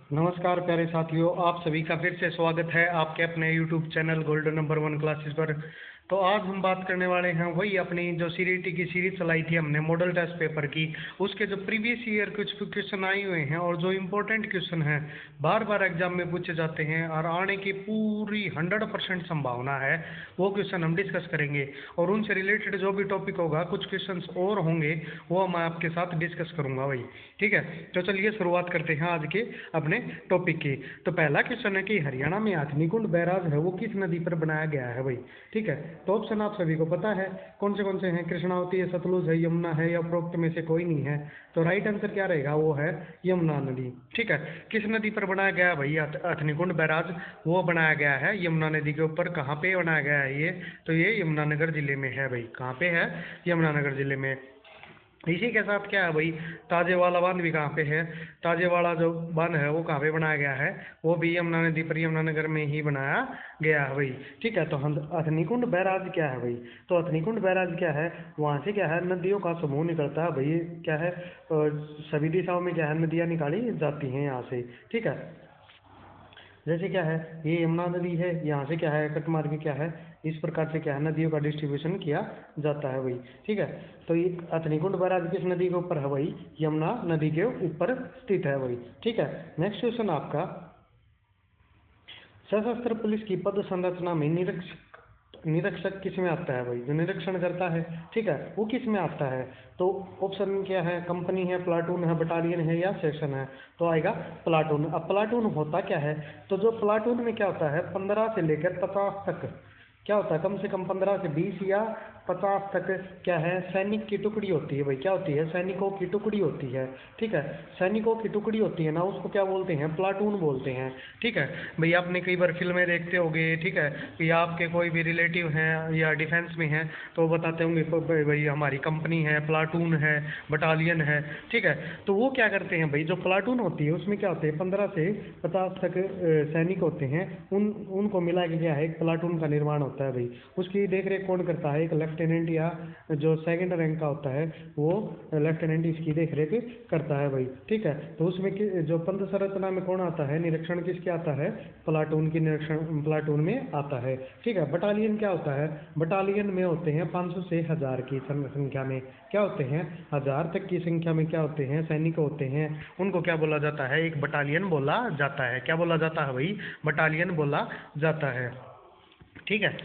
नमस्कार प्यारे साथियों, आप सभी का फिर से स्वागत है आपके अपने YouTube channel golden number 1 classes पर। तो आज हम बात करने वाले हैं वही अपनी जो सीरीटी की सीरीज चलाई थी हमने मॉडल टेस्ट पेपर की, उसके जो प्रीवियस ईयर कुछ क्वेश्चन आए हुए हैं और जो इम्पोर्टेंट क्वेश्चन हैं, बार बार एग्जाम में पूछे जाते हैं और आने की पूरी 100% संभावना है, वो क्वेश्चन हम डिस्कस करेंगे। और उनसे रिलेटेड जो भी टॉपिक होगा, कुछ क्वेश्चन और होंगे, वो मैं आपके साथ डिस्कस करूंगा भाई। ठीक है, तो चलिए शुरुआत करते हैं आज के अपने टॉपिक की। तो पहला क्वेश्चन है कि हरियाणा में हथनीकुंड बैराज है वो किस नदी पर बनाया गया है भाई। ठीक है, तो ऑप्शन आप सभी को पता है कौन से हैं, कृष्णावती है, सतलुज है, यमुना है, या उपरोक्त में से कोई नहीं है। तो राइट आंसर क्या रहेगा, वो है यमुना नदी। ठीक है, किस नदी पर बनाया गया भाई हथनीकुंड बैराज, वो बनाया गया है यमुना नदी के ऊपर। कहाँ पे बनाया गया है ये, तो ये यमुनानगर जिले में है भाई। कहाँ पे है, यमुनानगर जिले में। इसी के साथ क्या है भाई, ताजेवाला बांध भी कहाँ पे है, ताजेवाला जो बांध है वो कहाँ पे बनाया गया है, वो भी यमुना नदी पर यमुनानगर में ही बनाया गया है भाई। ठीक है, तो हम हथनीकुंड बैराज क्या है भाई, तो हथनीकुंड बैराज क्या है, वहाँ से क्या है नदियों का समूह निकलता है भाई। क्या है, सभी दिशाओं में क्या है नदियाँ निकाली जाती हैं यहाँ से। ठीक है, जैसे क्या है, ये यमुना नदी है, यहाँ से क्या है कट मार के क्या है, इस प्रकार से क्या है नदियों का डिस्ट्रीब्यूशन किया जाता है भाई। ठीक है, तो ये हथनीकुंड बैराज किस नदी के ऊपर है भाई, यमुना नदी के ऊपर स्थित है भाई। ठीक है, नेक्स्ट क्वेश्चन आपका, सशस्त्र पुलिस की पद संरचना में निरीक्षक निरीक्षक किस में आता है भाई, जो निरीक्षण करता है, ठीक है, वो किस में आता है। तो ऑप्शन क्या है, कंपनी है, प्लाटून है, बटालियन है, या सेक्शन है। तो आएगा प्लाटून। अब प्लाटून होता क्या है, तो जो प्लाटून में क्या होता है, 15 से लेकर 50 तक क्या होता है, कम से कम 15 से 20 या 50 तक क्या है सैनिक की टुकड़ी होती है भाई। क्या होती है, सैनिकों की टुकड़ी होती है। ठीक है, सैनिकों की टुकड़ी होती है ना, उसको क्या बोलते हैं, प्लाटून बोलते हैं। ठीक है भाई, आपने कई बार फिल्में देखते होंगे। ठीक है, या आपके कोई भी रिलेटिव हैं या डिफेंस में हैं तो वो बताते होंगे भाई हमारी कंपनी है, प्लाटून है, बटालियन है। ठीक है, तो वो क्या करते हैं भाई, जो प्लाटून होती है उसमें क्या होते हैं 15 से 50 तक सैनिक होते हैं। उनको मिला के क्या है एक प्लाटून का निर्माण होता है भाई। उसकी देख रेख कौन करता है, एक लेफ्टिनेंट या जो सेकंड रैंक का होता है वो लेफ्टिनेंट इसकी देख रेख करता है भाई। ठीक है, तो उसमें जो पंथ संरचना में कौन आता है, निरीक्षण किसके आता है, प्लाटून की निरीक्षण प्लाटून में आता है। ठीक है, बटालियन क्या होता है, बटालियन में होते हैं 500 से 1000 की संख्या में, क्या होते हैं 1000 तक की संख्या में क्या होते हैं सैनिक होते हैं। उनको क्या बोला जाता है, एक बटालियन बोला जाता है। क्या बोला जाता है भाई, बटालियन बोला जाता है। ठीक है,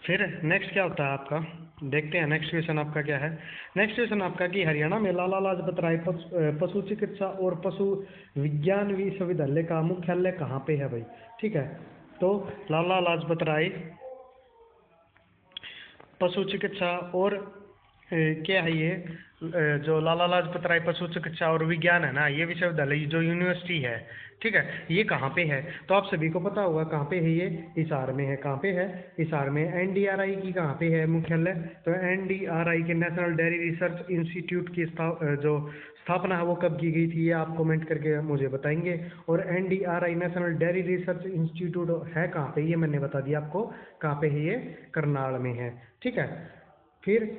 फिर नेक्स्ट क्या होता है आपका, देखते हैं नेक्स्ट क्वेश्चन आपका क्या है। नेक्स्ट क्वेश्चन आपका कि हरियाणा में लाला लाजपत राय पशु चिकित्सा और पशु विज्ञान विश्वविद्यालय का मुख्यालय कहाँ पे है भाई। ठीक है, तो लाला लाजपत राय पशु चिकित्सा और क्या है ये, जो लाला लाजपत राय पशु चिकित्सा और विज्ञान है ना, ये विश्वविद्यालय जो यूनिवर्सिटी है, ठीक है, ये कहाँ पे है, तो आप सभी को पता होगा कहाँ पे है, ये हिसार में है। कहाँ पे है, हिसार में। एनडीआरआई की कहाँ पे है मुख्यालय, तो एनडीआरआई के नेशनल डेयरी रिसर्च इंस्टीट्यूट की जो स्थापना है वो कब की गई थी, ये आप कमेंट करके मुझे बताएंगे। और NDRI national dairy research institute है कहाँ पे, ये मैंने बता दिया आपको कहाँ पे है, ये करनाल में है। ठीक है, फिर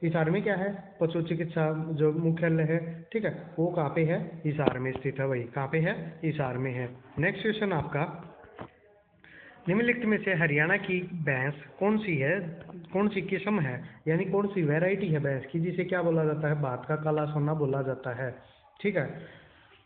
हिसार में क्या है, पशु चिकित्सा जो मुख्यालय है, ठीक है, वो कहाँ पे है, हिसार में स्थित है भाई। कहाँ पे है, हिसार में है। नेक्स्ट क्वेश्चन आपका, निम्नलिखित में से हरियाणा की भैंस कौन सी है, कौन सी किस्म है, यानी कौन सी वैरायटी है भैंस की, जिसे क्या बोला जाता है, भात का काला सोना बोला जाता है। ठीक है,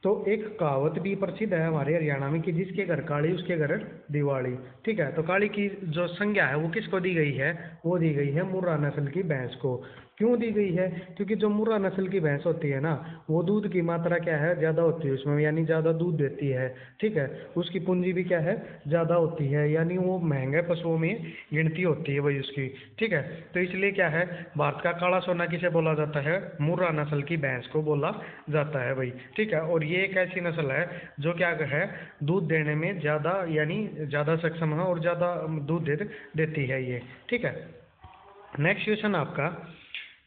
तो एक कहावत भी प्रसिद्ध है हमारे हरियाणा में कि जिसके घर काली उसके घर दिवाली। ठीक है, तो काली की जो संज्ञा है वो किसको दी गई है, वो दी गई है मुर्रा नस्ल की भैंस को। क्यों दी गई है, क्योंकि जो मुर्रा नस्ल की भैंस होती है ना, वो दूध की मात्रा क्या है ज़्यादा होती है उसमें, यानी ज़्यादा दूध देती है। ठीक है, उसकी पूंजी भी क्या है ज़्यादा होती है, यानी वो महंगे पशुओं में गिनती होती है भाई उसकी। ठीक है, तो इसलिए क्या है, भारत का काला सोना किसे बोला जाता है, मुर्रा नस्ल की भैंस को बोला जाता है भाई। ठीक है, और ये एक ऐसी नस्ल है जो क्या है दूध देने में ज़्यादा, यानी ज़्यादा सक्षम है और ज़्यादा दूध देती है ये। ठीक है, नेक्स्ट क्वेश्चन आपका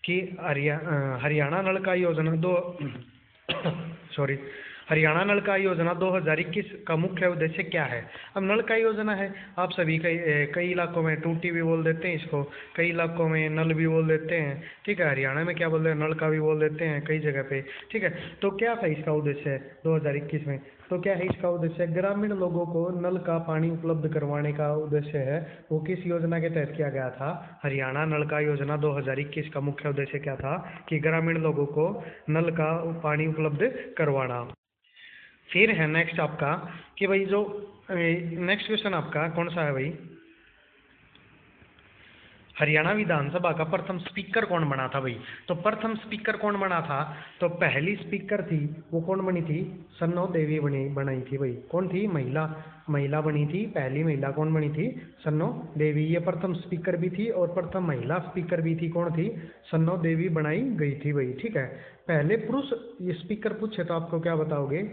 कि हरियाणा नल का योजना दो सॉरी हरियाणा नल का योजना 2021 का मुख्य उद्देश्य क्या है? अब नल का योजना है, आप सभी कई इलाकों में टूटी भी बोल देते हैं इसको, कई इलाकों में नल भी बोल देते हैं, ठीक है। हरियाणा में क्या बोल रहे हैं, नल का भी बोल देते हैं कई जगह पे, ठीक है। तो क्या था इसका उद्देश्य 2021 में? तो क्या है इसका उद्देश्य? ग्रामीण लोगों को नल का पानी उपलब्ध करवाने का उद्देश्य है। वो किस योजना के तहत किया गया था? हरियाणा नल का योजना 2021 का मुख्य उद्देश्य क्या था? कि ग्रामीण लोगों को नल का पानी उपलब्ध करवाना। फिर है नेक्स्ट आपका कि भाई जो नेक्स्ट क्वेश्चन आपका कौन सा है भाई? हरियाणा विधानसभा का प्रथम स्पीकर कौन बना था भाई? तो प्रथम स्पीकर कौन बना था? तो पहली स्पीकर थी वो कौन बनी थी? सन्नो देवी बनाई थी भाई। कौन थी? महिला बनी थी। पहली महिला कौन बनी थी? सन्नो देवी। ये प्रथम स्पीकर भी थी और प्रथम महिला स्पीकर भी थी। कौन थी? सन्नो देवी बनाई गई थी भाई, ठीक है। पहले पुरुष ये स्पीकर पूछे तो आपको क्या बताओगे?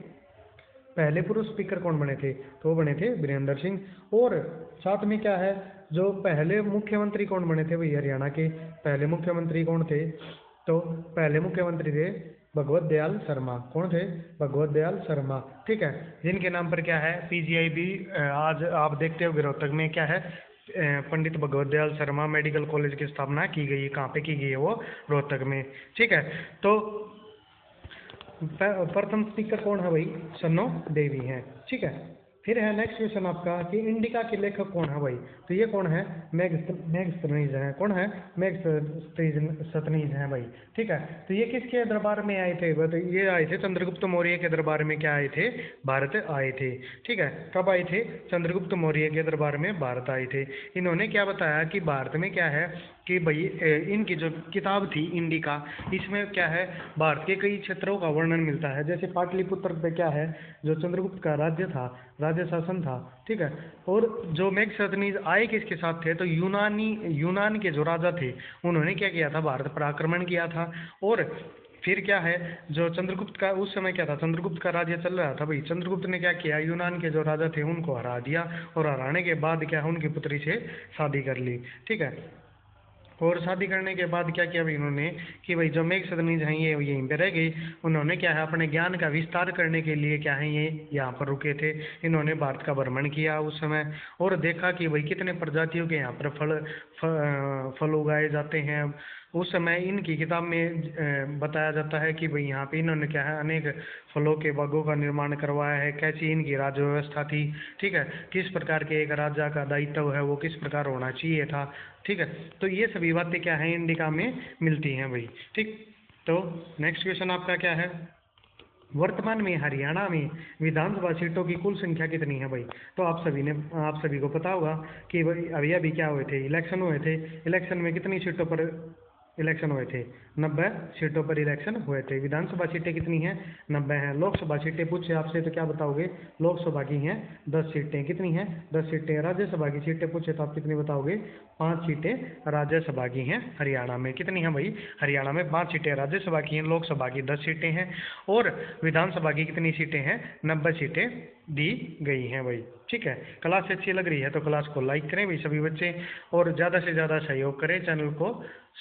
पहले पुरुष स्पीकर कौन बने थे? तो वो बने थे वीरेंद्र सिंह। और साथ में क्या है, जो पहले मुख्यमंत्री कौन बने थे भाई हरियाणा के? पहले मुख्यमंत्री कौन थे? तो पहले मुख्यमंत्री थे भगवत दयाल शर्मा। कौन थे? भगवत दयाल शर्मा, ठीक है। जिनके नाम पर क्या है पीजीआई भी आज आप देखते हो रोहतक में क्या है, पंडित भगवत दयाल शर्मा मेडिकल कॉलेज की स्थापना की गई है। कहाँ पे की गई है? वो रोहतक में, ठीक है। तो प्रथम स्पीकर कौन है भाई? सन्नो देवी हैं, ठीक है। फिर है नेक्स्ट क्वेश्चन आपका कि इंडिका के लेखक कौन है भाई? तो ये कौन है? मैग्स्थनीज है। कौन है? मैग्स्थनीज है भाई, ठीक है। तो ये किसके दरबार में आए थे? तो ये आए थे चंद्रगुप्त मौर्य के दरबार में। क्या आए थे? भारत आए थे, ठीक है। कब आए थे? चंद्रगुप्त मौर्य के दरबार में भारत आए थे। इन्होंने क्या बताया कि भारत में क्या है कि भाई इनकी जो किताब थी इंडिका, इसमें क्या है भारत के कई क्षेत्रों का वर्णन मिलता है। जैसे पाटलिपुत्र पे क्या है, जो चंद्रगुप्त का राज्य था, राज्य शासन था, ठीक है। और जो मैग्स्थनीज आए किसके साथ थे? तो यूनान के जो राजा थे उन्होंने क्या किया था? भारत पर आक्रमण किया था। और फिर क्या है, जो चंद्रगुप्त का उस समय क्या था, चंद्रगुप्त का राज्य चल रहा था भाई। चंद्रगुप्त ने क्या किया, यूनान के जो राजा थे उनको हरा दिया, और हराने के बाद क्या है उनकी पुत्री से शादी कर ली, ठीक है। और शादी करने के बाद क्या किया भाई इन्होंने कि भाई जो मैग्स्थनीज हैं ये यहीं पे रह गई। उन्होंने क्या है अपने ज्ञान का विस्तार करने के लिए क्या है ये यहाँ पर रुके थे। इन्होंने भारत का भ्रमण किया उस समय, और देखा कि भाई कितने प्रजातियों के यहाँ पर फल उगाए जाते हैं। उस समय इनकी किताब में बताया जाता है कि भाई यहाँ पे इन्होंने क्या है अनेक फलों के बागों का निर्माण करवाया है। कैसी इनकी राज्य व्यवस्था थी, ठीक है। किस प्रकार के एक राजा का दायित्व है वो किस प्रकार होना चाहिए था, ठीक है। तो ये सभी बातें क्या है इंडिका में मिलती हैं भाई, ठीक। तो नेक्स्ट क्वेश्चन आपका क्या है? वर्तमान में हरियाणा में विधानसभा सीटों की कुल संख्या कितनी है भाई? तो आप सभी को पता होगा कि भाई अभी अभी क्या हुए थे, इलेक्शन हुए थे। इलेक्शन में कितनी सीटों पर इलेक्शन हुए थे? 90 सीटों पर इलेक्शन हुए थे। विधानसभा सीटें कितनी हैं? 90 हैं। लोकसभा सीटें पूछे आपसे तो क्या बताओगे? लोकसभा की हैं 10 सीटें। कितनी हैं? 10 सीटें। राज्यसभा की सीटें पूछे तो आप कितनी बताओगे? 5 सीटें राज्यसभा की हैं हरियाणा में। कितनी हैं भाई? हरियाणा में 5 सीटें राज्यसभा की हैं, लोकसभा की 10 सीटें हैं, और विधानसभा की कितनी सीटें हैं? 90 सीटें दी गई हैं भाई, ठीक है। क्लास अच्छी लग रही है तो क्लास को लाइक करें भाई सभी बच्चे, और ज़्यादा से ज़्यादा सहयोग करें, चैनल को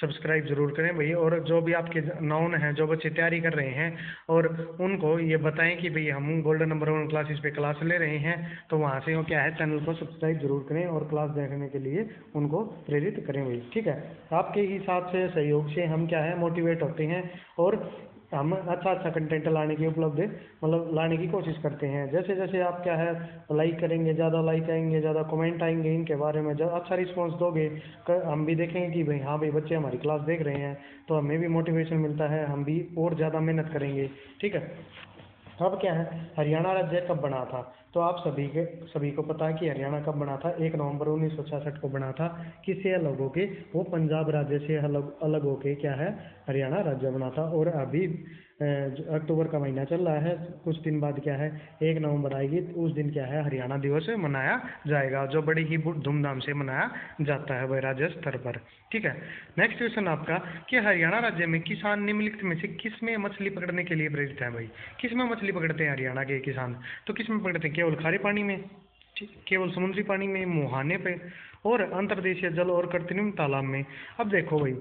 सब्सक्राइब जरूर करें भाई। और जो भी आपके नॉन हैं, जो बच्चे तैयारी कर रहे हैं, और उनको ये बताएं कि भाई हम गोल्डन नंबर 1 क्लासेस पे क्लास ले रहे हैं, तो वहाँ से वो क्या है चैनल को सब्सक्राइब जरूर करें और क्लास देखने के लिए उनको प्रेरित करें भाई, ठीक है। आपके ही साथ से सहयोग से हम क्या है मोटिवेट होते हैं, और हम अच्छा कंटेंट लाने की लाने की कोशिश करते हैं। जैसे जैसे आप क्या है लाइक करेंगे, ज़्यादा लाइक आएंगे, ज़्यादा कमेंट आएंगे इनके बारे में, जब अच्छा रिस्पांस दोगे हम भी देखेंगे कि भाई हाँ भाई बच्चे हमारी क्लास देख रहे हैं, तो हमें भी मोटिवेशन मिलता है, हम भी और ज़्यादा मेहनत करेंगे, ठीक है। अब क्या है हरियाणा राज्य कब बना था? तो आप सभी को पता है कि हरियाणा कब बना था? 1 नवंबर 1966 को बना था। किससे अलग होके? वो पंजाब राज्य से अलग अलग होके क्या है हरियाणा राज्य बना था। और अभी अक्टूबर का महीना चल रहा है, कुछ दिन बाद क्या है 1 नवंबर आएगी, उस दिन क्या है हरियाणा दिवस मनाया जाएगा, जो बड़ी ही धूमधाम से मनाया जाता है वह राज्य स्तर पर, ठीक है। नेक्स्ट क्वेश्चन आपका कि हरियाणा राज्य में किसान निम्नलिखित में से किस में मछली पकड़ने के लिए प्रेरित है भाई? किस में मछली पकड़ते हैं हरियाणा के किसान? तो किस में पकड़ते हैं? केवल खारे पानी में, केवल समुद्री पानी में, मुहाने पे, और अंतर्देशीय जल और कृत्रिम तालाब में। अब देखो भाई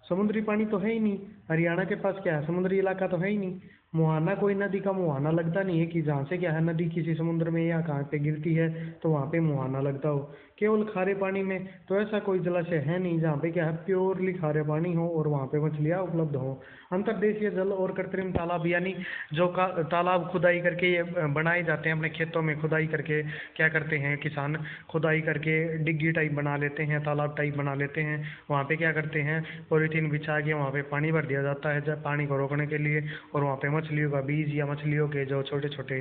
समुद्री पानी तो है ही नहीं, हरियाणा के पास क्या है समुद्री इलाका तो है ही नहीं, मुहाना कोई नदी का मुहाना लगता नहीं है कि जहाँ से क्या है नदी किसी समुद्र में या कहाँ पे गिरती है तो वहाँ पे मुहाना लगता हो। केवल खारे पानी में तो ऐसा कोई जलाशय है नहीं जहाँ पे क्या है प्योरली खारे पानी हो और वहाँ पे मछलियाँ उपलब्ध हो। अंतर्देशीय जल और कृत्रिम तालाब यानी जो का तालाब खुदाई करके ये बनाए जाते हैं अपने खेतों में, खुदाई करके क्या करते हैं किसान, खुदाई करके डिग्गी टाइप बना लेते हैं, तालाब टाइप बना लेते हैं। वहाँ पे क्या करते हैं पॉलीथीन बिछा के वहाँ पे पानी भर दिया जाता है जब पानी को रोकने के लिए, और वहाँ पे मछलियों का बीज या मछलियों के जो छोटे छोटे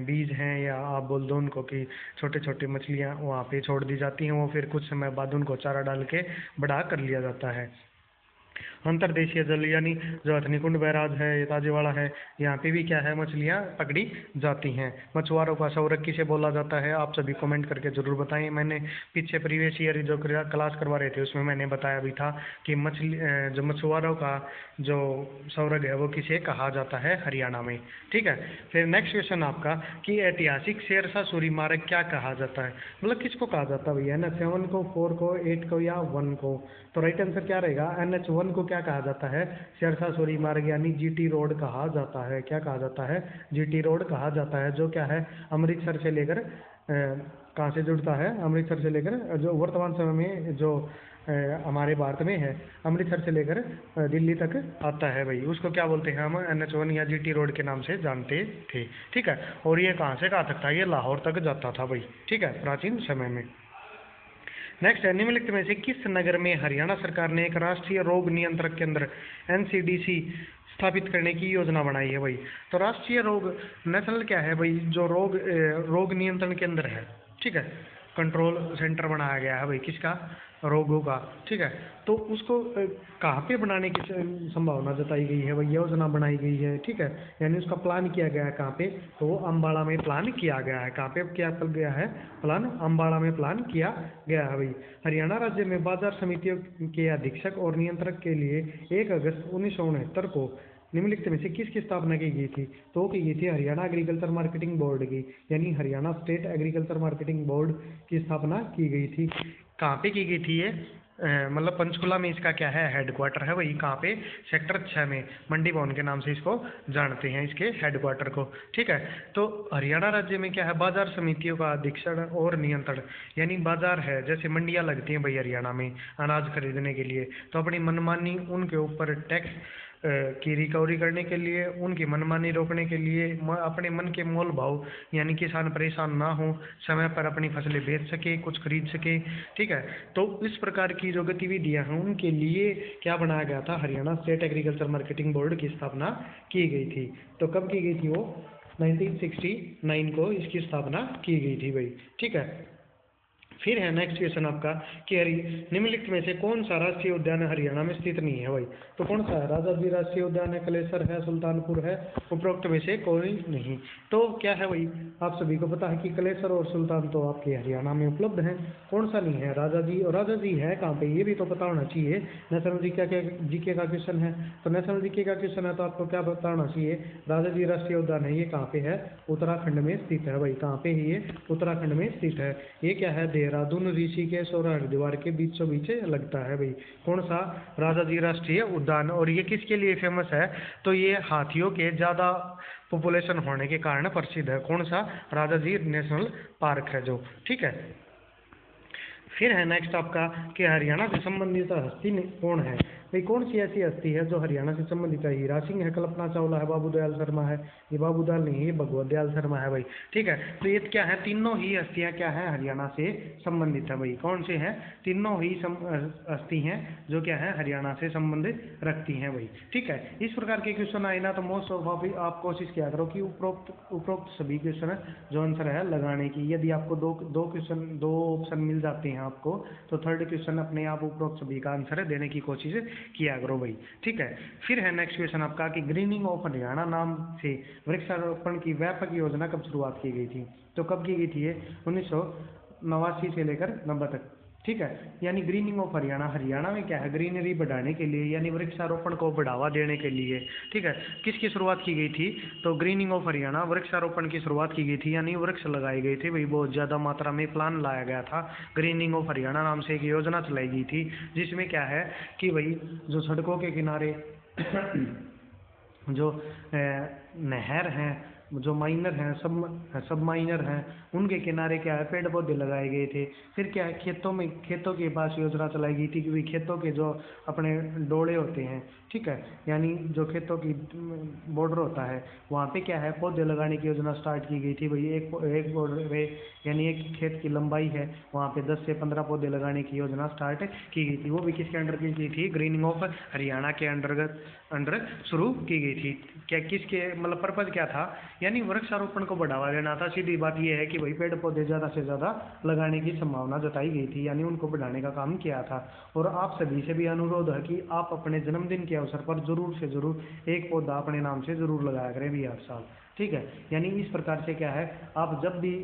बीज हैं या आप बोल दो उनको कि छोटे छोटे मछलियाँ वहाँ पे छोड़ दी जाती हैं, वो फिर कुछ समय बाद उनको चारा डाल के बड़ा कर लिया जाता है। अंतर्देशीय जल यानी जो हथनीकुंड बैराज है, ये ताजेवाड़ा है, यहाँ पे भी क्या है मछलियाँ पकड़ी जाती हैं। मछुआरों का संरक्षक किसे बोला जाता है आप सभी कमेंट करके जरूर बताएं। मैंने पीछे प्रीवियस ईयर जो क्लास करवा रहे थे उसमें मैंने बताया भी था कि जो मछुआरों का जो संरक्षक है वो किसे कहा जाता है हरियाणा में। ठीक है, फिर नेक्स्ट क्वेश्चन आपका कि ऐतिहासिक शेरशाह सूरी मार्ग क्या कहा जाता है, मतलब किसको कहा जाता है भैया, NH7 को, 4 को, 8 को या 1 को। तो राइट आंसर क्या रहेगा, NH1 को क्या कहा जाता है, शेरशाह सूरी मार्ग यानी GT रोड कहा जाता है। क्या कहा जाता है, GT रोड कहा जाता है, जो क्या है अमृतसर से लेकर कहाँ से जुड़ता है, अमृतसर से लेकर जो वर्तमान समय में जो हमारे भारत में है, अमृतसर से लेकर दिल्ली तक आता है भाई, उसको क्या बोलते हैं हम NH1 या GT रोड के नाम से जानते थे। ठीक है, और ये कहाँ से कहाँ तक था, ये लाहौर तक जाता था भाई। ठीक है, प्राचीन समय में। नेक्स्ट है निम्नलिखित में से किस नगर में हरियाणा सरकार ने एक राष्ट्रीय रोग नियंत्रण केंद्र NCDC स्थापित करने की योजना बनाई है भाई। तो राष्ट्रीय रोग नेशनल क्या है भाई, जो रोग नियंत्रण केंद्र है, ठीक है, कंट्रोल सेंटर बनाया गया है भाई किसका, रोगों का। ठीक है, तो उसको कहाँ पे बनाने की संभावना जताई गई है भाई, योजना बनाई गई है। ठीक है, यानी उसका प्लान किया गया है कहाँ पे, तो वो अम्बाड़ा में प्लान किया गया है। कहाँ पे क्या कर गया है प्लान, अम्बाड़ा में प्लान किया गया है भाई। हरियाणा राज्य में बाजार समितियों के अधीक्षक और नियंत्रक के लिए 1 अगस्त 1969 को निम्नलिखित में से किसकी स्थापना की गई थी, तो की गई थी हरियाणा एग्रीकल्चर मार्केटिंग बोर्ड की, यानी Haryana state agriculture marketing board की स्थापना की गई थी। कहाँ पे की गई थी ये, मतलब पंचकुला में इसका क्या है हेडक्वार्टर है वही, कहाँ पे, सेक्टर 6 में, मंडी भवन के नाम से इसको जानते हैं इसके हेडक्वार्टर को। ठीक है, तो हरियाणा राज्य में क्या है बाजार समितियों का अधीक्षण और नियंत्रण, यानी बाजार है जैसे मंडियाँ लगती हैं भाई हरियाणा में अनाज खरीदने के लिए, तो अपनी मनमानी उनके ऊपर टैक्स की रिकवरी करने के लिए, उनकी मनमानी रोकने के लिए, अपने मन के मोल भाव यानी किसान परेशान ना हो, समय पर अपनी फसलें बेच सके, कुछ खरीद सके। ठीक है, तो इस प्रकार की जो गतिविधियां हैं उनके लिए क्या बनाया गया था, Haryana state agriculture marketing board की स्थापना की गई थी। तो कब की गई थी वो, 1969 को इसकी स्थापना की गई थी भाई। ठीक है, फिर है नेक्स्ट क्वेश्चन आपका कि निम्नलिखित में से कौन सा राष्ट्रीय उद्यान हरियाणा में स्थित नहीं है भाई, तो कौन सा है, राजा जी राष्ट्रीय उद्यान है, कलेसर है, सुल्तानपुर है, उपरोक्त में से कोई नहीं। तो क्या है भाई, आप सभी को पता है कि कलेसर और सुल्तान तो आपके हरियाणा में उपलब्ध हैं, कौन सा नहीं है, राजा जी। और राजा जी है कहाँ पे, ये भी तो पता होना चाहिए, नेशनल जीके का क्वेश्चन है। तो नेशनल जीके का क्वेश्चन है तो आपको क्या पता होना चाहिए, राजा जी राष्ट्रीय उद्यान है, ये कहाँ पे है, उत्तराखंड में स्थित है भाई। कहाँ पे है ये, उत्तराखंड में स्थित है। ये क्या है, देहरादून, ऋषिकेश और हरिद्वार के बीचों बीच लगता है भाई। कौन सा, राजा जी राष्ट्रीय उद्यान। और ये किसके लिए फेमस है, तो ये हाथियों के ज्यादा पॉपुलेशन होने के कारण प्रसिद्ध है। कौन सा, राजा जी नेशनल पार्क है जो। ठीक है, फिर है नेक्स्ट आपका कि हरियाणा से संबंधित हस्ती कौन है भाई, कौन सी ऐसी हस्ती है जो हरियाणा से संबंधित है, हीरा सिंह है, कल्पना चावला है, बाबू दयाल शर्मा है, ये बाबू दयाल नहीं ये भगवत दयाल शर्मा है भाई। ठीक है, तो ये क्या है, तीनों ही हस्तियां क्या है हरियाणा से संबंधित है भाई। कौन से हैं, तीनों ही हस्ती हैं जो क्या है हरियाणा से संबंधित रखती हैं भाई। ठीक है, इस प्रकार के क्वेश्चन आए ना तो मोस्ट ऑफ आप कोशिश किया करो कि उपरोक्त सभी क्वेश्चन जो आंसर है लगाने की। यदि आपको दो ऑप्शन मिल जाते हैं आपको, तो थर्ड क्वेश्चन अपने आप उपरोक्त सभी का आंसर देने की कोशिश किया करो भाई। ठीक है, फिर है नेक्स्ट क्वेश्चन आपका कि ग्रीनिंग ऑफ हरियाणा नाम से वृक्षारोपण की व्यापक योजना कब शुरुआत की गई थी, तो कब की गई थी ये, 1989 से लेकर 90 तक। ठीक है, यानी ग्रीनिंग ऑफ हरियाणा, हरियाणा में क्या है ग्रीनरी बढ़ाने के लिए यानी वृक्षारोपण को बढ़ावा देने के लिए। ठीक है, किसकी शुरुआत की गई थी, तो ग्रीनिंग ऑफ हरियाणा वृक्षारोपण की शुरुआत की गई थी, यानी वृक्ष लगाए गए थे भाई, बहुत ज़्यादा मात्रा में प्लान लाया गया था। ग्रीनिंग ऑफ हरियाणा नाम से एक योजना चलाई गई थी जिसमें क्या है कि भाई जो सड़कों के किनारे जो नहर हैं, जो माइनर हैं, सब माइनर हैं, उनके किनारे क्या है पेड़ पौधे लगाए गए थे। फिर क्या है खेतों के पास योजना चलाई गई थी कि भाई खेतों के जो अपने डोले होते हैं, ठीक है, यानी जो खेतों की बॉर्डर होता है वहाँ पे क्या है पौधे लगाने की योजना स्टार्ट की गई थी। भाई एक बॉर्डर पे यानी एक खेत की लंबाई है वहाँ पे 10 से 15 पौधे लगाने की योजना स्टार्ट की गई थी। वो भी किसके अंडर की थी? ग्रीनिंग ऑफ हरियाणा के अंडर शुरू की गई थी। क्या किसके मतलब पर्पज क्या था? यानी वृक्षारोपण को बढ़ावा देना था। सीधी बात यह है कि भाई पेड़ पौधे ज़्यादा से ज़्यादा लगाने की संभावना जताई गई थी, यानी उनको बढ़ाने का काम किया था। और आप सभी से भी अनुरोध है कि आप अपने जन्मदिन के अवसर पर जरूर से जरूर एक पौधा अपने नाम से जरूर लगाया करें भी हर साल, ठीक है। यानी इस प्रकार से क्या है, आप जब भी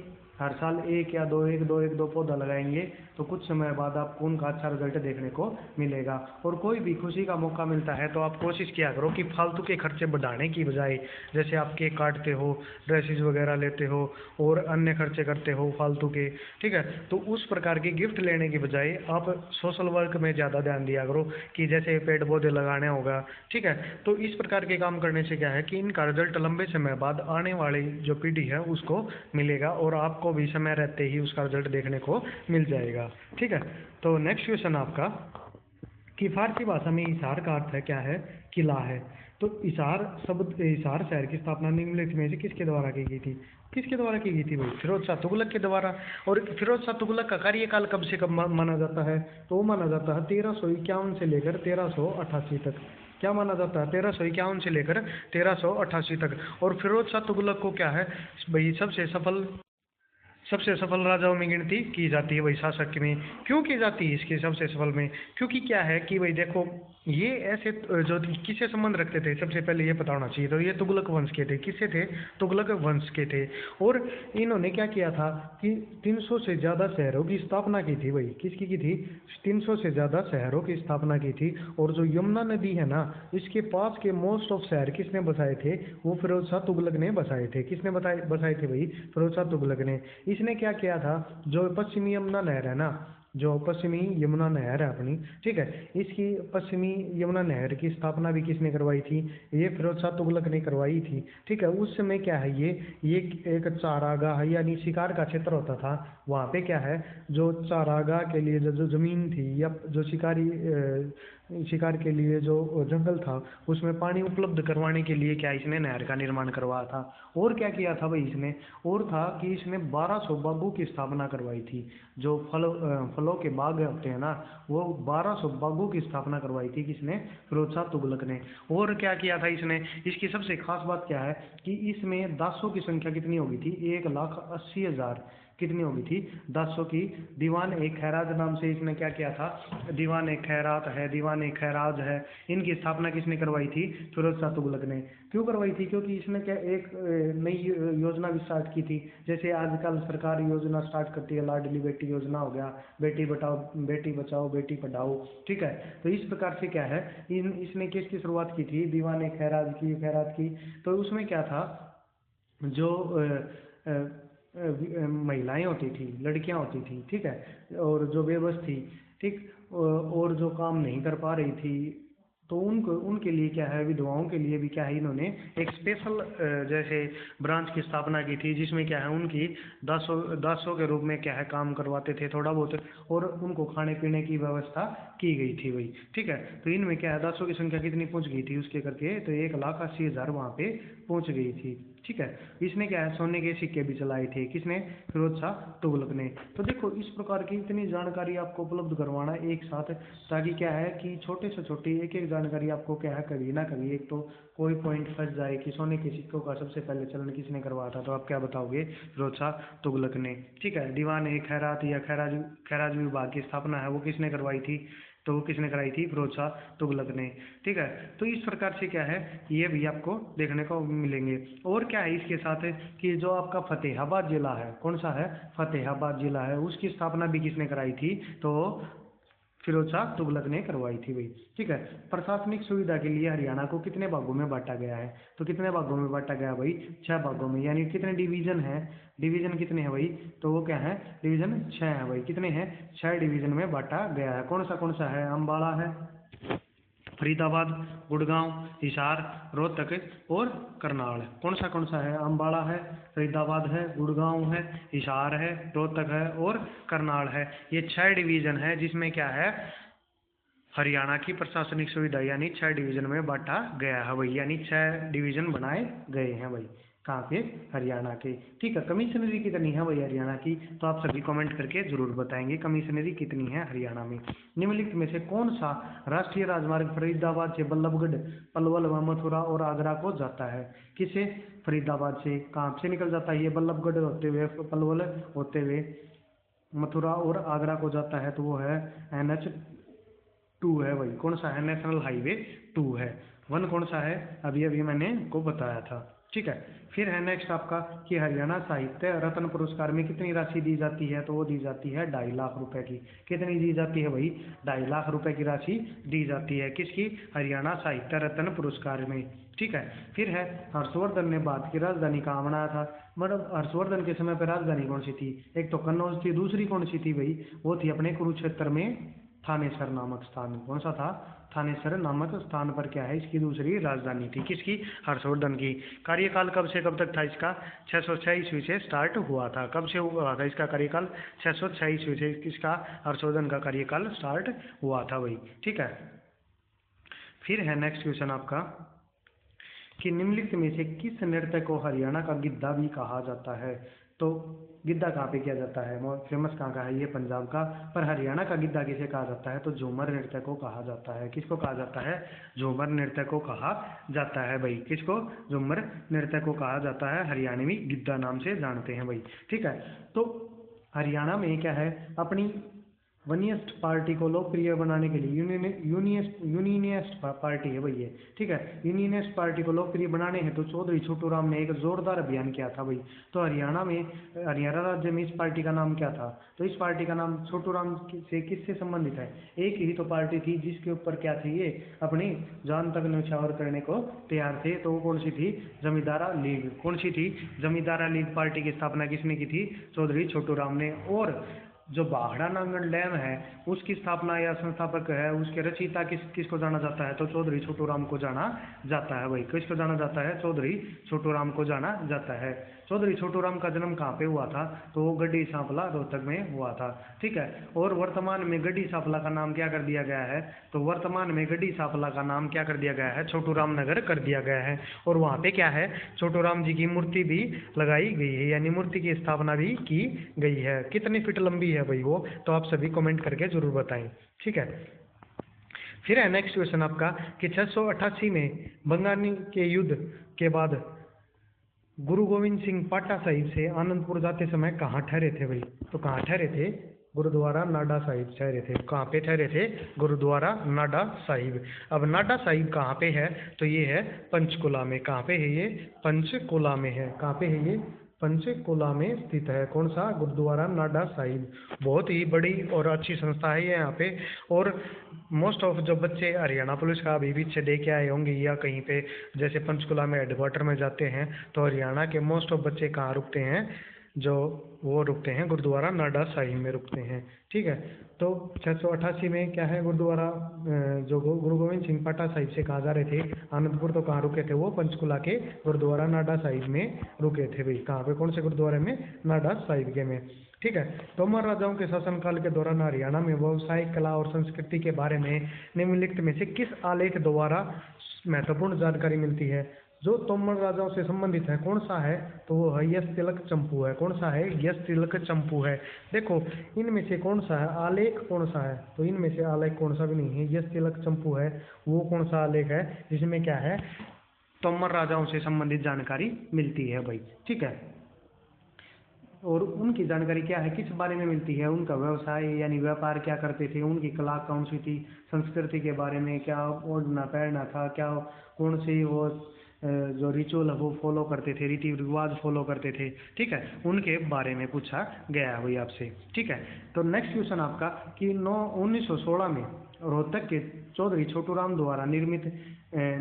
हर साल एक दो पौधा लगाएंगे तो कुछ समय बाद आपको उनका अच्छा रिजल्ट देखने को मिलेगा। और कोई भी खुशी का मौका मिलता है तो आप कोशिश किया करो कि फालतू के खर्चे बढ़ाने की बजाय, जैसे आप केक काटते हो, ड्रेसेस वगैरह लेते हो और अन्य खर्चे करते हो फालतू के, ठीक है, तो उस प्रकार की गिफ्ट लेने की बजाय आप सोशल वर्क में ज़्यादा ध्यान दिया करो कि जैसे पेड़ पौधे लगाने होगा, ठीक है। तो इस प्रकार के काम करने से क्या है कि इनका रिजल्ट लंबे समय बाद आने वाली जो पीढ़ी है उसको मिलेगा और आपको भी समय रहते ही उसका रिजल्ट देखने को मिल जाएगा, ठीक है। तो नेक्स्ट क्वेश्चन आपका कि फारसी भाषा में इशार का अर्थ है क्या है? किला है। तो इशार शहर की स्थापना निम्नलिखित में से किसके द्वारा की गई थी? किसके द्वारा की गई थी भाई? फिरोज शाह तुगलक के द्वारा। और फिरोज शाह तुगलक का कार्यकाल कब से कब माना जाता है? तो वो माना जाता है 1351 से लेकर 1388 तक। क्या माना जाता है? 1351 से लेकर 1388 तक। और फिरोज शाह तुगलक को क्या है भाई सबसे सफल राजाओं में गिनती की जाती है भाई शासक में। क्यों की जाती है इसके सबसे सफल में? क्योंकि क्या है कि भाई देखो ये ऐसे जो किससे संबंध रखते थे सबसे पहले ये पता होना चाहिए। तो ये तुगलक वंश के थे। किससे थे? तुगलक वंश के थे। और इन्होंने क्या किया था कि 300 से ज़्यादा शहरों की स्थापना की थी भाई। किसकी की थी? 300 से ज़्यादा शहरों की स्थापना की थी। और जो यमुना नदी है ना, इसके पास के मोस्ट ऑफ शहर किसने बसाए थे? वो फिरोज शाह तुगलक ने बसाए थे। किसने बसाए थे भाई? फिरोज शाह तुगलक ने। इसने क्या किया था, जो पश्चिमी यमुना नहर है ना, जो पश्चिमी यमुना नहर है अपनी, ठीक है, इसकी पश्चिमी यमुना नहर की स्थापना भी किसने करवाई थी? ये फिरोज शाह तुगलक ने करवाई थी, ठीक है। उस समय क्या है ये एक चारागाह यानी शिकार का क्षेत्र होता था। वहाँ पे क्या है जो चारागाह के लिए जो जमीन थी या जो शिकार के लिए जो जंगल था उसमें पानी उपलब्ध करवाने के लिए क्या इसने नहर का निर्माण करवाया था। और क्या किया था भाई इसने? और था कि इसने 1200 बागों की स्थापना करवाई थी। जो फलों के बाग होते हैं ना, वो 1200 बागों की स्थापना करवाई थी। किसने? फिरोज शाह तुगलक ने। और क्या किया था इसने? इसकी सबसे खास बात क्या है कि इसमें दासों की संख्या कितनी होगी थी? 1,80,000। कितनी होगी थी? दासों की। दीवान ए खैरात नाम से इसने क्या किया था? दीवान ए खैरात है, दीवान ए खैराज है, इनकी स्थापना किसने करवाई थी? फिरोज शाह तुगलक ने। क्यों करवाई थी? क्योंकि इसने क्या एक नई योजना भी स्टार्ट की थी। जैसे आजकल सरकार योजना स्टार्ट करती है, लाडली बेटी योजना हो गया, बेटी बचाओ बेटी पढ़ाओ, ठीक है। तो इस प्रकार से क्या है इसने किसकी शुरुआत की थी? दीवान ए खैरात की। तो उसमें क्या था, जो महिलाएं होती थी, लड़कियां होती थी, ठीक है, और जो बेबस थी, ठीक, और जो काम नहीं कर पा रही थी, तो उनके लिए क्या है, विधवाओं के लिए भी क्या है, इन्होंने एक स्पेशल जैसे ब्रांच की स्थापना की थी, जिसमें क्या है उनकी दासों के रूप में क्या है काम करवाते थे थोड़ा बहुत, और उनको खाने पीने की व्यवस्था की गई थी भाई, ठीक है। तो इनमें क्या है दासों की संख्या कितनी पहुंच गई थी उसके करके? तो 1,80,000 वहाँ पे पहुंच गई थी, ठीक है। इसने क्या है सोने के सिक्के भी चलाए थे। किसने? फिरोज शाह तुगलक ने। तो देखो इस प्रकार की इतनी जानकारी आपको उपलब्ध करवाना एक साथ, ताकि क्या है कि छोटे से छोटी एक एक जानकारी आपको क्या है कभी ना कभी एक तो कोई पॉइंट फंस जाए कि सोने के सिक्कों का सबसे पहले चलन किसने करवाया था, तो आप क्या बताओगे? फिरोज शाह तुगलक ने, ठीक है। दीवान ए खैरात या खैराज विभाग की स्थापना है वो किसने करवाई थी? तो वो किसने कराई थी? फिरोज शाह तुगलक ने, ठीक है। तो इस प्रकार से क्या है ये भी आपको देखने को मिलेंगे। और क्या है इसके साथ कि जो आपका फतेहाबाद जिला है, कौन सा है? फतेहाबाद जिला है, उसकी स्थापना भी किसने कराई थी? तो फिरोज शाह तुगलक ने करवाई थी भाई, ठीक है। प्रशासनिक सुविधा के लिए हरियाणा को कितने भागों में बांटा गया है? तो कितने भागों में बांटा गया भाई? 6 भागों में। यानी कितने डिवीजन है? डिवीजन कितने हैं भाई? तो वो क्या है डिवीजन 6 है भाई। कितने हैं? 6 डिवीजन में बांटा गया है। कौन सा है? अम्बाला है, फरीदाबाद, गुड़गांव, हिसार, रोहतक और करनाल। कौन सा है? अम्बाला है, फरीदाबाद है, गुड़गांव है, हिसार है, रोहतक है और करनाल है। ये 6 डिवीजन है जिसमें क्या है, हरियाणा की प्रशासनिक सुविधा यानी 6 डिवीजन में बांटा गया है भाई, यानी 6 डिवीजन बनाए गए हैं भाई। कहाँ पे? हरियाणा के। ठीक है, कमिश्नरी कितनी है भाई हरियाणा की? तो आप सभी कमेंट करके जरूर बताएंगे कमिश्नरी कितनी है हरियाणा में। निम्नलिखित में से कौन सा राष्ट्रीय राजमार्ग फरीदाबाद से बल्लभगढ़, पलवल व मथुरा और आगरा को जाता है? किसे? फरीदाबाद से। कहाँ से निकल जाता है ये? बल्लभगढ़ होते हुए, पलवल होते हुए मथुरा और आगरा को जाता है, तो वो है NH2 है भाई। कौन सा है? नेशनल हाईवे 2 है। 1 कौन सा है? अभी अभी मैंने को बताया था। ठीक है, फिर है नेक्स्ट आपका कि हरियाणा साहित्य रत्न पुरस्कार में कितनी राशि दी जाती है? तो वो दी जाती है 2.5 लाख रुपए की। कितनी दी जाती है भाई? 2.5 लाख रुपए की राशि दी जाती है। किसकी? हरियाणा साहित्य रत्न पुरस्कार में। ठीक है, फिर है हर्षवर्धन ने भारत की राजधानी कहाँ बनाया था? मतलब हर्षवर्धन के समय पर राजधानी कौन सी थी? एक तो कन्नौज थी, दूसरी कौन सी थी भाई? वो थी अपने कुरुक्षेत्र में थानेसर नामक स्थान। कौन सा था? थानेसर नामक स्थान पर क्या है इसकी दूसरी राजधानी थी। किसकी? हर्षवर्धन की। कार्यकाल कब से कब तक था इसका? 606 ईस्वी से स्टार्ट हुआ था। कब से हुआ था इसका कार्यकाल? 606 ईस्वी से किसका? हर्षवर्धन का कार्यकाल स्टार्ट हुआ था भाई। ठीक है, फिर है नेक्स्ट क्वेश्चन आपका कि निम्नलिखित में से किस नृत्य को हरियाणा का गिद्धा भी कहा जाता है? तो गिद्धा कहाँ पे किया जाता है? फेमस कहाँ का है? ये पंजाब का। पर हरियाणा का गिद्धा किसे कहा जाता है? तो झूमर नृत्य को कहा जाता है। किसको कहा जाता है? झूमर नृत्य को कहा जाता है भाई। किसको? झूमर नृत्य को कहा जाता है, हरियाणवी गिद्धा नाम से जानते हैं भाई। ठीक है, तो हरियाणा में क्या है, अपनी वनियस्ट पार्टी को लोकप्रिय बनाने के लिए यूनियनिस्ट पार्टी है भाई ये। ठीक है, यूनियनिस्ट पार्टी को लोकप्रिय बनाने हैं तो चौधरी छोटू राम ने एक जोरदार अभियान किया था भाई। तो हरियाणा राज्य में इस पार्टी का नाम क्या था? तो इस पार्टी का नाम छोटू राम से किससे संबंधित है? एक ही तो पार्टी थी जिसके ऊपर क्या थे, ये अपनी जान तक न्यौछावर करने को तैयार थे। तो वो कौन सी थी? जमींदारा लीग। कौन सी थी? जमींदारा लीग पार्टी की स्थापना किसने की थी? चौधरी छोटू राम ने। और जो भाखड़ा नांगल डैम है उसकी स्थापना या संस्थापक है, उसके रचयिता किसको जाना जाता है? तो चौधरी छोटू राम को जाना जाता है भाई। किसको जाना जाता है? चौधरी छोटू राम को जाना जाता है। चौधरी छोटू राम का जन्म कहाँ पे हुआ था? तो वो गड्डी सांपला रोहतक में हुआ था। ठीक है, और वर्तमान में गड्डी सांपला का नाम क्या कर दिया गया है? तो वर्तमान में गड्डी सांपला का नाम क्या कर दिया गया है? छोटू राम नगर कर दिया गया है। और वहाँ पे क्या है, छोटू राम जी की मूर्ति भी लगाई गई है, यानी मूर्ति की स्थापना भी की गई है। कितनी फीट लंबी है भाई वो? तो आप सभी कमेंट करके जरूर बताएं। ठीक है, फिर है नेक्स्ट क्वेश्चन आपका कि 688 में बंगानी के युद्ध के बाद गुरु गोविंद सिंह पाटा साहिब से आनंदपुर जाते समय कहाँ ठहरे थे भाई? तो कहाँ ठहरे थे? गुरुद्वारा नाडा साहिब ठहरे थे। कहाँ पे ठहरे थे? गुरुद्वारा नाडा साहिब। अब नाडा साहिब कहाँ पे है? तो ये है पंचकुला में। कहाँ पे है ये? पंचकुला में है। कहाँ पे है ये? पंचकुला में स्थित है। कौन सा? गुरुद्वारा नाडा साहिब। बहुत ही बड़ी और अच्छी संस्था है ये यहाँ पे। और मोस्ट ऑफ जो बच्चे हरियाणा पुलिस का अभी पीछे दे के आए होंगे या कहीं पे जैसे पंचकुला में हेडक्वार्टर में जाते हैं तो हरियाणा के मोस्ट ऑफ बच्चे कहाँ रुकते हैं? जो वो रुकते हैं गुरुद्वारा नाडा साहिब में रुकते हैं। ठीक है, तो 688 में क्या है, गुरुद्वारा जो गुरु गोविंद सिंह पाटा साहिब से कहाँ जा रहे थे? आनंदपुर। तो कहाँ रुके थे वो? पंचकुला के गुरुद्वारा नाडा साहिब में रुके थे भाई। कहाँ पे? कौन से गुरुद्वारे में? नाडा साहिब के में। ठीक है, तोमर राजाओं के शासनकाल के दौरान हरियाणा में व्यवसायिक कला और संस्कृति के बारे में निम्नलिखित में से किस आलेख द्वारा महत्वपूर्ण जानकारी मिलती है? जो तोमर राजाओं से संबंधित है कौन सा है? तो वो है यश तिलक चंपू है। कौन सा है? यश तिलक चंपू है। देखो इनमें से कौन सा है आलेख? कौन सा है? तो इनमें से आलेख कौन सा भी नहीं है। यश तिलक चंपू है वो कौन सा आलेख है जिसमें क्या है, तोमर राजाओं से संबंधित जानकारी मिलती है भाई। ठीक है, और उनकी जानकारी क्या है, किस बारे में मिलती है? उनका व्यवसाय यानी व्यापार क्या करते थे, उनकी कला कौन सी थी, संस्कृति के बारे में क्या ओढ़ना पहनना था, क्या कौन सी वो जो रिचुअल है वो फॉलो करते थे, रीति रिवाज फॉलो करते थे। ठीक है, उनके बारे में पूछा गया है वही आपसे। ठीक है, तो नेक्स्ट क्वेश्चन आपका कि 1916 में रोहतक के चौधरी छोटू राम द्वारा निर्मित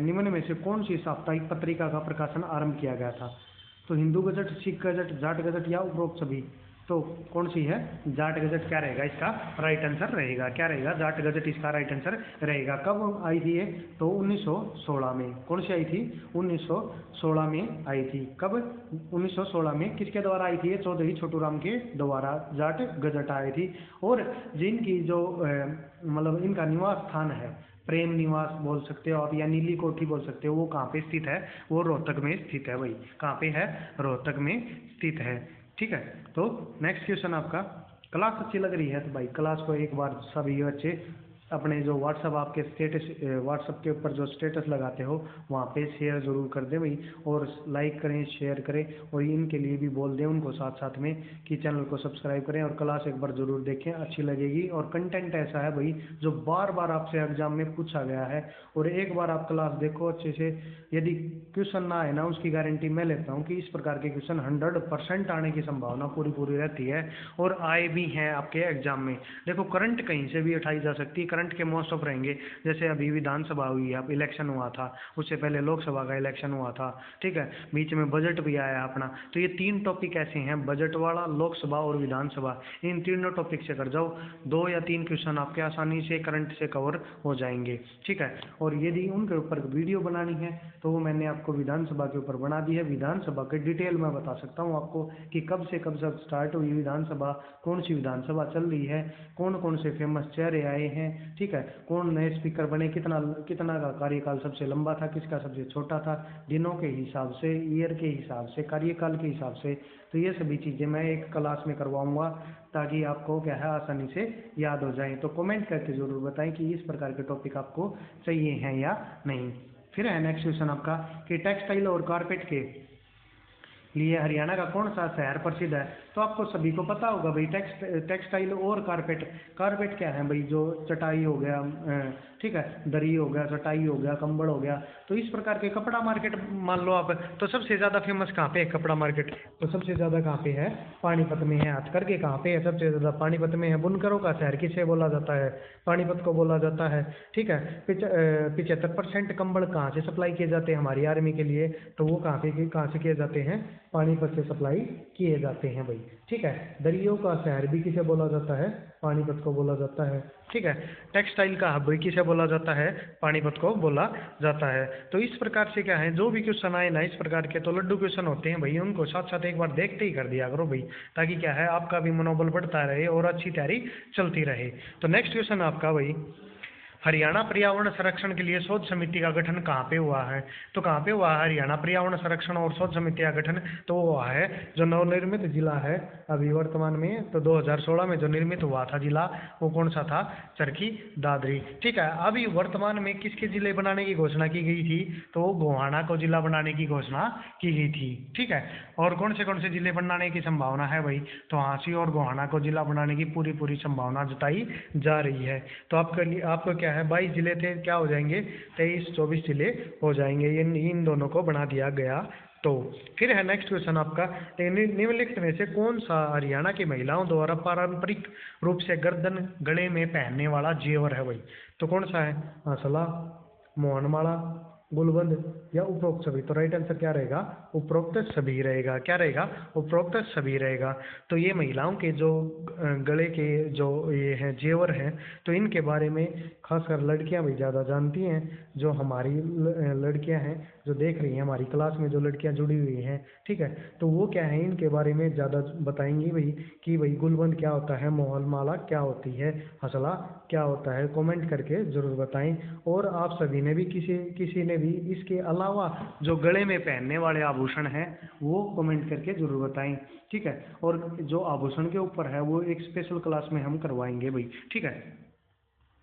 निम्न में से कौन सी साप्ताहिक पत्रिका का प्रकाशन आरंभ किया गया था? तो Hindu gazette, Sikh gazette, Jat gazette या उपरोक्त सभी? तो कौन सी है, जाट गजट क्या रहेगा इसका राइट आंसर रहेगा, क्या रहेगा, जाट गजट इसका राइट आंसर रहेगा। कब आई थी ये, तो 1916 में। कौन सी आई थी, 1916 में आई थी। कब, 1916 में। किसके द्वारा आई थी ये, चौधरी छोटूराम के द्वारा जाट गजट आई थी। और जिनकी जो मतलब इनका निवास स्थान है, प्रेम निवास बोल सकते हो आप या नीली कोठी बोल सकते हो, वो कहाँ पे स्थित है, वो रोहतक में स्थित है भाई। कहाँ पे है, रोहतक में स्थित है। ठीक है, तो नेक्स्ट क्वेश्चन आपका, क्लास अच्छी लग रही है तो भाई क्लास को एक बार सभी बच्चे अपने जो व्हाट्सअप आपके स्टेटस, व्हाट्सअप के ऊपर जो स्टेटस लगाते हो वहाँ पे शेयर ज़रूर कर दें भाई, और लाइक करें, शेयर करें, और इनके लिए भी बोल दें उनको साथ साथ में कि चैनल को सब्सक्राइब करें और क्लास एक बार ज़रूर देखें, अच्छी लगेगी। और कंटेंट ऐसा है भाई जो बार बार आपसे एग्जाम में पूछा गया है, और एक बार आप क्लास देखो अच्छे से, यदि क्वेश्चन ना आए ना उसकी गारंटी मैं लेता हूँ कि इस प्रकार के क्वेश्चन 100% आने की संभावना पूरी रहती है, और आए भी हैं आपके एग्जाम में। देखो करंट कहीं से भी उठाई जा सकती है, करंट के मोस्ट ऑफ रहेंगे। जैसे अभी विधानसभा हुई है, अब इलेक्शन हुआ था, उससे पहले लोकसभा का इलेक्शन हुआ था, ठीक है, बीच में बजट भी आया अपना। तो ये 3 टॉपिक ऐसे हैं, बजट वाला, लोकसभा और विधानसभा, इन तीनों टॉपिक से कर जाओ 2 या 3 क्वेश्चन आपके आसानी से करंट से कवर हो जाएंगे। ठीक है, और यदि उनके ऊपर वीडियो बनानी है तो वो मैंने आपको विधानसभा के ऊपर बना दी है। विधानसभा के डिटेल में बता सकता हूँ आपको कि कब से कब तक स्टार्ट हुई विधानसभा, कौन सी विधानसभा चल रही है, कौन कौन से फेमस चेहरे आए हैं, ठीक है, कौन नए स्पीकर बने, कितना कितना का कार्यकाल सबसे लंबा था, किसका सबसे छोटा था, दिनों के हिसाब से, ईयर के हिसाब से, कार्यकाल के हिसाब से। तो ये सभी चीज़ें मैं एक क्लास में करवाऊंगा ताकि आपको क्या है आसानी से याद हो जाए। तो कमेंट करके ज़रूर बताएं कि इस प्रकार के टॉपिक आपको चाहिए हैं या नहीं। फिर है नेक्स्ट क्वेश्चन आपका कि टेक्सटाइल और कारपेट के लिए हरियाणा का कौन सा शहर प्रसिद्ध है। तो आपको सभी को पता होगा भाई, टेक्सटाइल और कारपेट। कारपेट क्या है भाई, जो चटाई हो गया, ठीक है, दरी हो गया, चटाई हो गया, कंबल हो गया। तो इस प्रकार के कपड़ा मार्केट मान लो आप, तो सबसे ज़्यादा फेमस कहाँ पे है कपड़ा मार्केट, तो सबसे ज़्यादा कहाँ पे है, पानीपत में है। हथकरघे कहाँ पे है, सबसे ज़्यादा पानीपत में है। बुनकरों का शहर किसे बोला जाता है, पानीपत को बोला जाता है। ठीक है, 75% कंबल कहाँ से सप्लाई किए जाते हैं हमारी आर्मी के लिए, तो वो कहाँ से किए जाते हैं, पानीपत से सप्लाई किए जाते हैं भाई। ठीक है, दरियों का शहर भी किसे बोला जाता है, पानीपत को बोला जाता है। ठीक है, टेक्सटाइल का हब भी किसे बोला जाता है, पानीपत को बोला जाता है। तो इस प्रकार से क्या है, जो भी क्वेश्चन आए ना इस प्रकार के, तो लड्डू क्वेश्चन होते हैं भाई, उनको साथ साथ एक बार देखते ही कर दिया करो भाई, ताकि क्या है आपका भी मनोबल बढ़ता रहे और अच्छी तैयारी चलती रहे। तो नेक्स्ट क्वेश्चन आपका भाई, हरियाणा पर्यावरण संरक्षण के लिए शोध समिति का गठन कहाँ पे हुआ है। तो कहाँ पे हुआ है हरियाणा पर्यावरण संरक्षण और शोध समिति का गठन, तो वो हुआ है जो नवनिर्मित जिला है अभी वर्तमान में, तो 2016 में जो निर्मित हुआ था जिला, वो कौन सा था, चरखी दादरी। ठीक है, अभी वर्तमान में किसके जिले बनाने की घोषणा की गई थी, तो वो गोहाना को जिला बनाने की घोषणा की गई थी। ठीक है, और कौन से जिले बनाने की संभावना है भाई, तो हाँसी और गोहाना को जिला बनाने की पूरी संभावना जताई जा रही है। तो आपको क्या है, 22 जिले थे, क्या हो जाएंगे, 23-24 जिले हो जाएंगे, इन दोनों को बना दिया गया। तो फिर है नेक्स्ट क्वेश्चन आपका, निम्नलिखित में से कौन सा हरियाणा की महिलाओं द्वारा पारंपरिक रूप से गर्दन गले में पहनने वाला जेवर है भाई। तो कौन सा है, हंसला, मोहनमाला, गुलबंद या उपरोक्त सभी। तो राइट आंसर क्या रहेगा, उपरोक्त सभी रहेगा। क्या रहेगा, उपरोक्त सभी रहेगा। तो ये महिलाओं के जो गले के जो ये हैं जेवर हैं, तो इनके बारे में खासकर लड़कियां भी ज़्यादा जानती हैं। जो हमारी लड़कियां हैं जो देख रही हैं, हमारी क्लास में जो लड़कियां जुड़ी हुई हैं, ठीक है, तो वो क्या है इनके बारे में ज़्यादा बताएंगी भाई, कि भाई गुलबंद क्या होता है, मोहनमाला क्या होती है, हंसला क्या होता है। कमेंट करके ज़रूर बताएं। और आप सभी ने भी किसी ने भी इसके अलावा जो गले में पहनने वाले आभूषण हैं वो कमेंट करके ज़रूर बताएं। ठीक है, और जो आभूषण के ऊपर है वो एक स्पेशल क्लास में हम करवाएंगे भाई। ठीक है,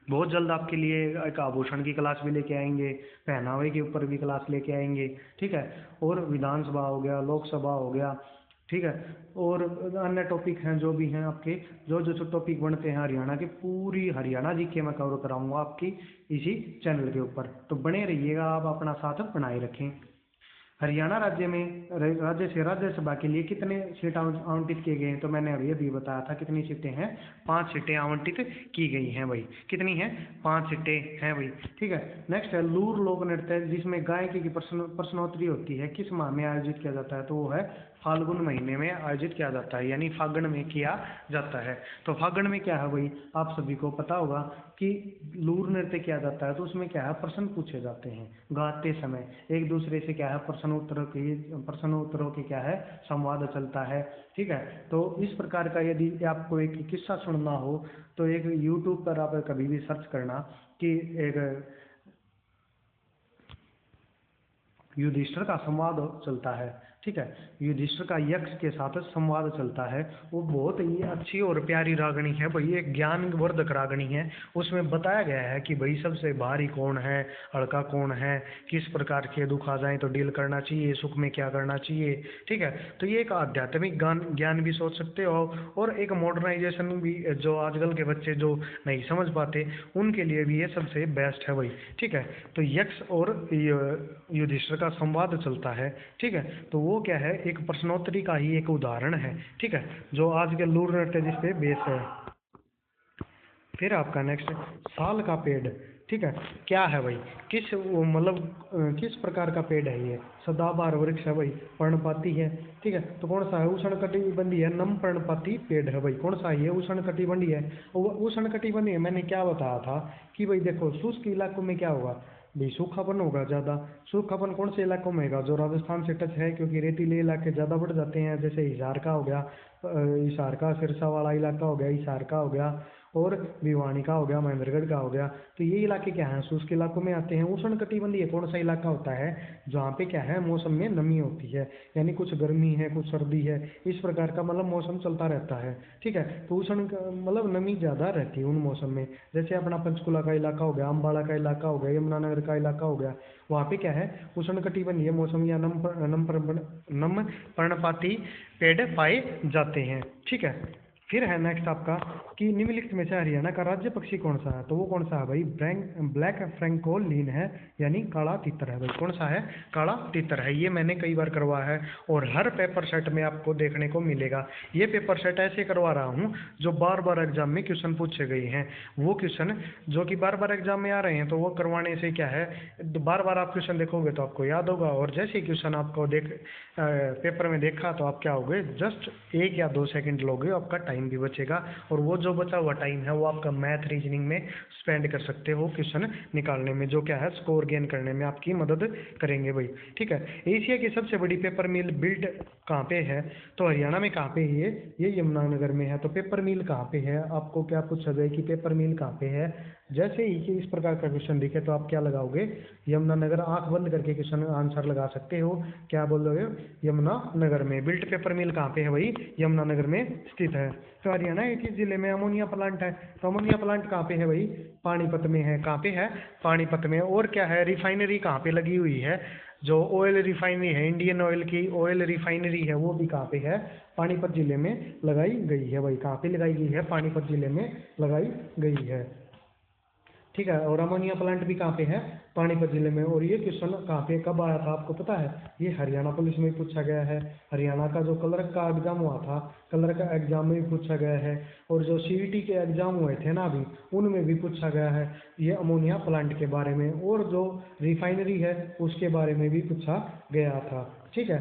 बहुत जल्द आपके लिए एक आभूषण की क्लास भी लेके आएंगे, पहनावे के ऊपर भी क्लास लेके आएंगे। ठीक है, और विधानसभा हो गया, लोकसभा हो गया, ठीक है, और अन्य टॉपिक हैं जो भी हैं आपके, जो टॉपिक बनते हैं हरियाणा के, पूरी हरियाणा जीके मैं कवर कराऊंगा आपकी इसी चैनल के ऊपर। तो बने रहिएगा, आप अपना साथ बनाए रखें। हरियाणा राज्य में राज्य से राज्यसभा के लिए कितने सीट आवंटित किए गए हैं, तो मैंने अभी बताया था कितनी सीटें हैं, 5 सीटें आवंटित की गई हैं भाई। कितनी हैं, 5 सीटें हैं भाई। ठीक है, नेक्स्ट है लूर लोक नृत्य, जिसमें गायकी की प्रश्नोत्तरी होती है, किस माह में आयोजित किया जाता है, तो वो है फाल्गुन महीने में आयोजित किया जाता है, यानी फागण में किया जाता है। तो फागण में क्या है भाई, आप सभी को पता होगा कि लूर नृत्य किया जाता है। तो उसमें क्या है, प्रश्न पूछे जाते हैं गाते समय, एक दूसरे से क्या है प्रश्न उत्तरों की क्या है संवाद चलता है। ठीक है, तो इस प्रकार का यदि आपको एक किस्सा सुनना हो तो एक यूट्यूब पर आप कभी भी सर्च करना कि एक युधिष्ठिर का संवाद चलता है। ठीक है, युधिष्ठिर का यक्ष के साथ संवाद चलता है। वो बहुत ही अच्छी और प्यारी रागनी है भाई, एक ज्ञानवर्धक रागनी है। उसमें बताया गया है कि भाई सबसे भारी कौन है, हल्का कौन है, किस प्रकार के दुख आ जाए तो डील करना चाहिए, सुख में क्या करना चाहिए। ठीक है, तो ये एक आध्यात्मिक ज्ञान भी सोच सकते हो और एक मॉडर्नाइजेशन भी, जो आजकल के बच्चे जो नहीं समझ पाते उनके लिए भी ये सबसे बेस्ट है भाई। ठीक है, तो यक्ष और युधिष्ठिर का संवाद चलता है। ठीक है, तो वो क्या है, एक प्रश्नोत्तरी का ही एक उदाहरण है। ठीक है, जो आज के लूर नृत्य जिस पे बेस है। फिर आपका नेक्स्ट, साल का पेड़। ठीक है, क्या है भाई, किस मतलब किस प्रकार का पेड़ है ये, सदाबहार वृक्ष है भाई, पर्णपाती है। ठीक है, तो कौन सा है, उष्णकटिबंधीय है, नम पर्णपाती पेड़ है भाई। कौन सा है ये, उष्णकटिबंधीय है। उष्णकटिबंधीय मैंने क्या बताया था कि भाई देखो शुष्क इलाकों में क्या होगा भाई, सूखापन होगा ज़्यादा। सूखापन कौन से इलाकों में होगा, जो राजस्थान से टच है, क्योंकि रेतीले इलाके ज़्यादा बढ़ जाते हैं, जैसे हिसार का हो गया, हिसार का सिरसा वाला इलाका हो गया, हिसार का हो गया, और भिवानी का हो गया, महेंद्रगढ़ का हो गया। तो ये इलाके क्या हैं, शुष्क इलाकों में आते हैं। उष्णकटिबंधीय कौन सा इलाका होता है, जहाँ पे क्या है मौसम में नमी होती है, यानी कुछ गर्मी है कुछ सर्दी है, इस प्रकार का मतलब मौसम चलता रहता है। ठीक है, तो मतलब नमी ज़्यादा रहती है उन मौसम में। जैसे अपना पंचकुला का इलाका हो गया, अम्बाड़ा का इलाका हो गया, यमुनानगर का इलाका हो गया, वहाँ पे क्या है उष्णकटिबंधीय मौसम या नम पर्णपाती पेड़ पाए जाते हैं। ठीक है, फिर है नेक्स्ट आपका कि निम्नलिखित में से हरियाणा का राज्य पक्षी कौन सा है। तो वो कौन सा है भाई, ब्लैक फ्रैंकोलिन है, यानी काला तीतर है भाई। कौन सा है, काला तीतर है। ये मैंने कई बार करवाया है और हर पेपर सेट में आपको देखने को मिलेगा। ये पेपर सेट ऐसे करवा रहा हूँ जो बार बार एग्जाम में क्वेश्चन पूछे गए हैं। वो क्वेश्चन जो कि बार बार एग्जाम में आ रहे हैं, तो वो करवाने से क्या है, बार बार आप क्वेश्चन देखोगे तो आपको याद होगा, और जैसे ही क्वेश्चन आपको पेपर में देखा तो आप क्या होगे, जस्ट 1 या 2 सेकंड लोगे, आपका टाइम भी बचेगा, और वो जो बचा हुआ टाइम है वो आपका मैथ रीजनिंग में स्पेंड कर सकते हो क्वेश्चन निकालने में, जो क्या है स्कोर गेन करने में आपकी मदद करेंगे भाई। ठीक है, एशिया की सबसे बड़ी पेपर मिल बिल्ड कहाँ पे है, तो हरियाणा में। कहाँ पे है ये यमुनानगर में है। तो पेपर मिल कहाँ पे है, आपको क्या पूछा जाए कि पेपर मिल कहाँ पे है, जैसे ही कि इस प्रकार का क्वेश्चन दिखे तो आप क्या लगाओगे, यमुनानगर, आंख बंद करके क्वेश्चन आंसर लगा सकते हो। क्या बोल रहे हो, यमुनानगर में। बिल्ट पेपर मिल कहाँ पे है भाई, यमुनानगर में स्थित है। तो हरियाणा के किस जिले में अमोनिया प्लांट है, तो अमोनिया प्लांट कहाँ पे है भाई, पानीपत में है। कहाँ पे है, पानीपत में। और क्या है, रिफाइनरी कहाँ पे लगी हुई है, जो ऑयल रिफाइनरी है, इंडियन ऑयल की ऑयल रिफाइनरी है, वो भी कहाँ पे है, पानीपत जिले में लगाई गई है भाई। कहाँ पे लगाई गई है, पानीपत जिले में लगाई गई है। ठीक है, और अमोनिया प्लांट भी कहाँ पे है, पानीपत जिले में। और ये क्वेश्चन कहाँ पे कब आया था आपको पता है, ये हरियाणा पुलिस में पूछा गया है। हरियाणा का जो क्लर्क का एग्जाम हुआ था, क्लर्क का एग्जाम में भी पूछा गया है, और जो सीईटी के एग्जाम हुए थे ना अभी, उनमें भी पूछा गया है ये अमोनिया प्लांट के बारे में, और जो रिफाइनरी है उसके बारे में भी पूछा गया था। ठीक है,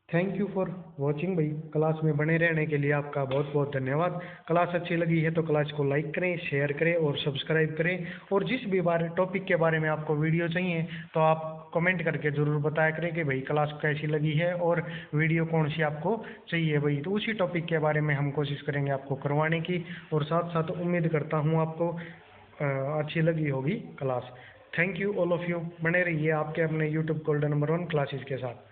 थैंक यू फॉर वॉचिंग भाई। क्लास में बने रहने के लिए आपका बहुत बहुत धन्यवाद। क्लास अच्छी लगी है तो क्लास को लाइक करें, शेयर करें और सब्सक्राइब करें। और जिस भी टॉपिक के बारे में आपको वीडियो चाहिए तो आप कमेंट करके ज़रूर बताया करें कि भाई क्लास कैसी लगी है और वीडियो कौन सी आपको चाहिए भाई। तो उसी टॉपिक के बारे में हम कोशिश करेंगे आपको करवाने की, और साथ साथ उम्मीद करता हूँ आपको अच्छी लगी होगी class. Thank you all of you, बने रहिए आपके अपने यूट्यूब गोल्डन नंबर 1 क्लासेस के साथ।